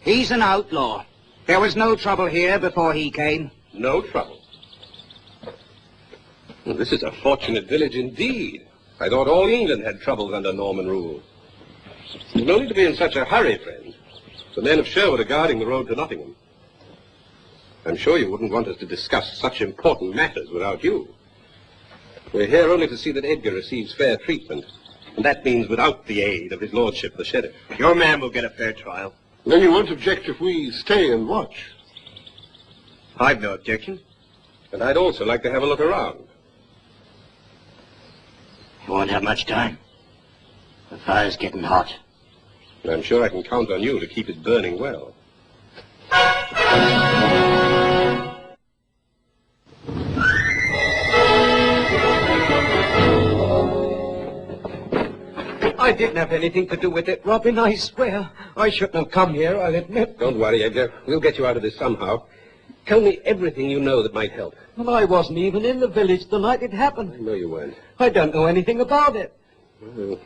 He's an outlaw. There was no trouble here before he came. No trouble? Well, this is a fortunate village indeed. I thought all England had troubles under Norman rule. There's no need to be in such a hurry, friend. The men of Sherwood are guarding the road to Nottingham. I'm sure you wouldn't want us to discuss such important matters without you. We're here only to see that Edgar receives fair treatment, and that means without the aid of his lordship, the sheriff. Your man will get a fair trial. Then you won't object if we stay and watch? I've no objection. And I'd also like to have a look around. You won't have much time. The fire's getting hot. And I'm sure I can count on you to keep it burning well. I didn't have anything to do with it, Robin, I swear. I shouldn't have come here, I'll admit. Don't worry, Edgar. We'll get you out of this somehow. Tell me everything you know that might help. Well, I wasn't even in the village the night it happened. I know you weren't. I don't know anything about it. Well,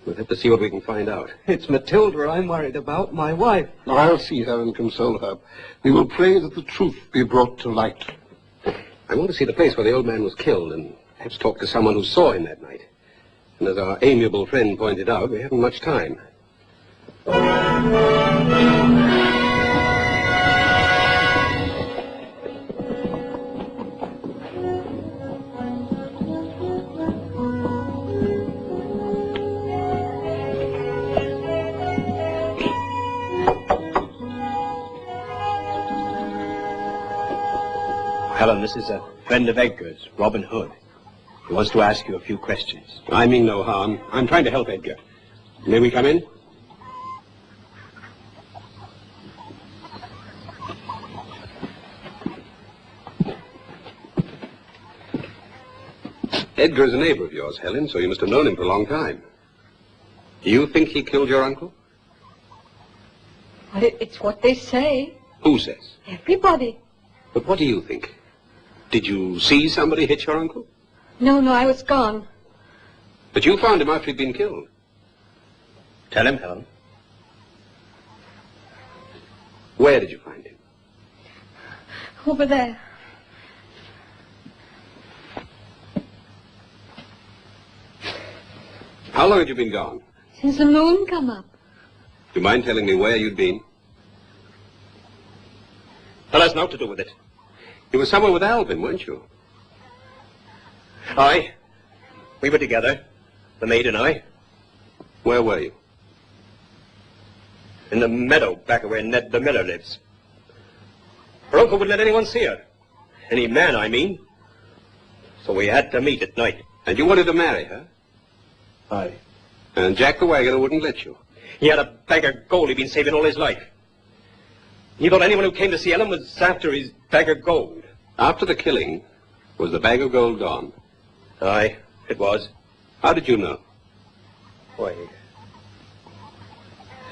we'll have to see what we can find out. It's Matilda I'm worried about, my wife. I'll see her and console her. We will pray that the truth be brought to light. I want to see the place where the old man was killed and perhaps talk to someone who saw him that night. And as our amiable friend pointed out, we haven't much time. Helen, this is a friend of Edgar's, Robin Hood. He wants to ask you a few questions. I mean no harm. I'm trying to help Edgar. May we come in? Edgar is a neighbor of yours, Helen, so you must have known him for a long time. Do you think he killed your uncle? Well, it's what they say. Who says? Everybody. But what do you think? Did you see somebody hit your uncle? No, I was gone. But you found him after he'd been killed. Tell him, Helen. Where did you find him? Over there. How long had you been gone? Since the moon come up. Do you mind telling me where you'd been? That has naught to do with it. You were somewhere with Alvin, weren't you? Aye. We were together, the maid and I. Where were you? In the meadow back of where Ned the miller lives. Her uncle wouldn't let anyone see her. Any man, I mean. So we had to meet at night. And you wanted to marry her? Aye. And Jack the wagoner wouldn't let you? He had a bag of gold he'd been saving all his life. He thought anyone who came to see Ellen was after his bag of gold. After the killing, was the bag of gold gone? Aye, it was. How did you know? Why,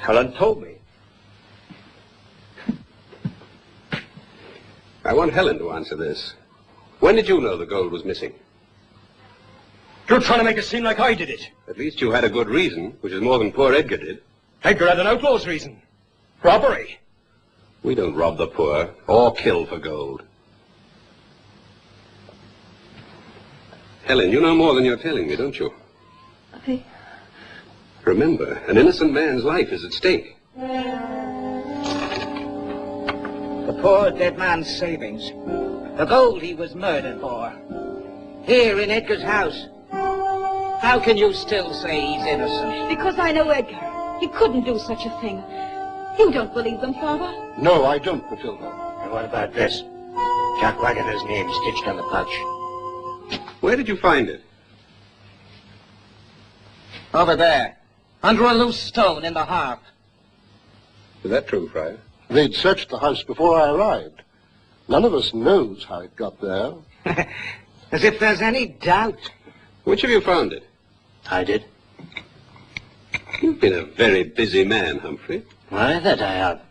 Helen told me. I want Helen to answer this. When did you know the gold was missing? You're trying to make it seem like I did it. At least you had a good reason, which is more than poor Edgar did. Edgar had an outlaw's reason. Robbery. We don't rob the poor or kill for gold. Helen, you know more than you're telling me, don't you? Remember, an innocent man's life is at stake. The poor dead man's savings. The gold he was murdered for. Here in Edgar's house. How can you still say he's innocent? Because I know Edgar. He couldn't do such a thing. You don't believe them, Father? No, I don't, Matilda. And what about this? Jack Waggoner's name stitched on the pouch. Where did you find it? Over there. Under a loose stone in the hearth. Is that true, Friar? They'd searched the house before I arrived. None of us knows how it got there. As if there's any doubt. Which of you found it? I did. You've been a very busy man, Humphrey. Why, that I have.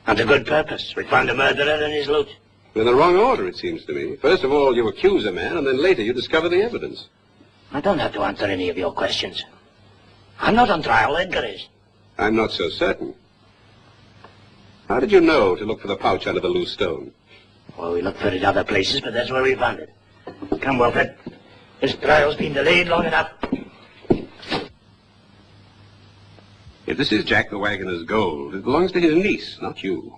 And to good purpose. We found a murderer and his loot. In the wrong order, it seems to me. First of all, you accuse a man, and then later you discover the evidence. I don't have to answer any of your questions. I'm not on trial, Edgar is. I'm not so certain. How did you know to look for the pouch under the loose stone? Well, we looked for it other places, but that's where we found it. Come, Wilfred. This trial's been delayed long enough. If this is Jack the Wagoner's gold, it belongs to his niece, not you.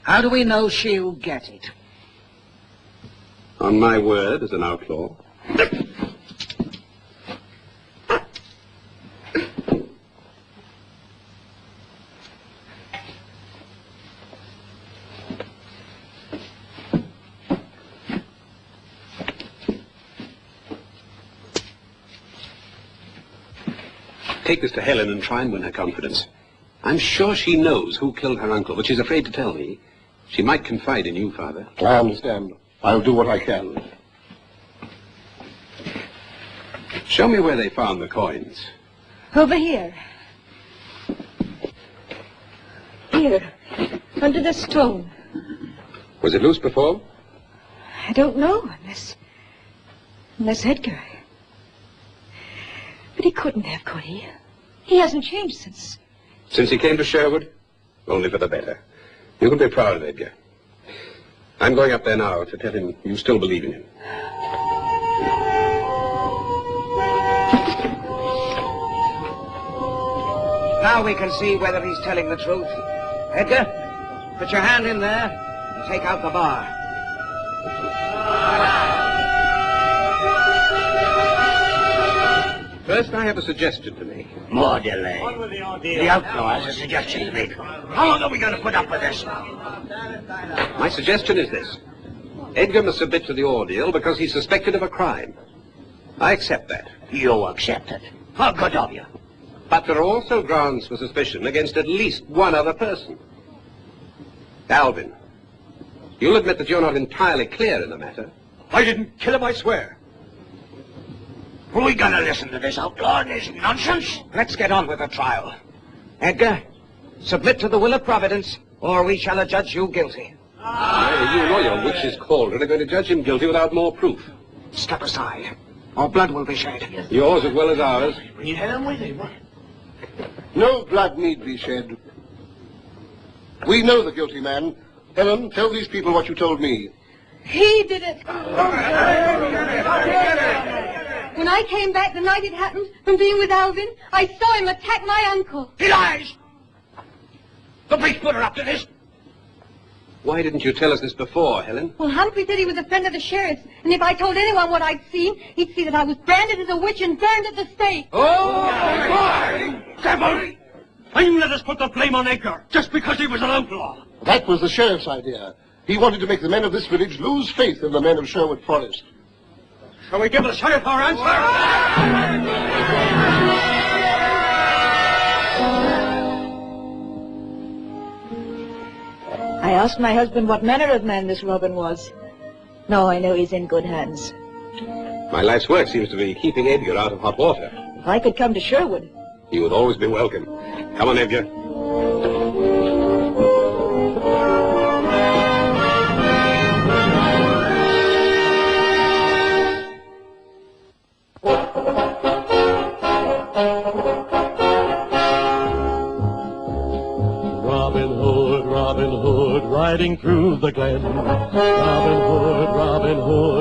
How do we know she'll get it? On my word as an outlaw. Take this to Helen and try and win her confidence. I'm sure she knows who killed her uncle, but she's afraid to tell me. She might confide in you, Father. I understand. I'll do what I can. Show me where they found the coins. Over here. Here, under the stone. Was it loose before? I don't know, unless Edgar. But he couldn't have, could he? He hasn't changed since. Since he came to Sherwood? Only for the better. You can be proud of Edgar. I'm going up there now to tell him you still believe in him. Now we can see whether he's telling the truth. Edgar, put your hand in there and take out the bar. First, I have a suggestion to make. More delay. The outlaw has a suggestion to make. How long are we going to put up with this? My suggestion is this. Edgar must submit to the ordeal because he's suspected of a crime. I accept that. You accept it. How good of you. But there are also grounds for suspicion against at least one other person. Alvin, you'll admit that you're not entirely clear in the matter. I didn't kill him, I swear. Are we going to listen to this outlaw and this nonsense? Let's get on with the trial. Edgar, submit to the will of Providence, or we shall adjudge you guilty. Neither you nor your witch's cauldron are going to judge him guilty without more proof. Step aside, or blood will be shed. Yours as well as ours. Bring him with him. No blood need be shed. We know the guilty man. Helen, tell these people what you told me. He did it. When I came back the night it happened, from being with Alvin, I saw him attack my uncle. He lies! The beast put her up to this. Why didn't you tell us this before, Helen? Well, Humphrey said he was a friend of the sheriff's, and if I told anyone what I'd seen, he'd see that I was branded as a witch and burned at the stake. Oh, my! Devil! And let us put the blame on Edgar, just because he was an outlaw. That was the sheriff's idea. He wanted to make the men of this village lose faith in the men of Sherwood Forest. Shall we give the sheriff our answer? I asked my husband what manner of man this Robin was. Now I know he's in good hands. My life's work seems to be keeping Edgar out of hot water. If I could come to Sherwood. He would always be welcome. Come on, Edgar. Robin Hood, riding through the glen. Robin Hood,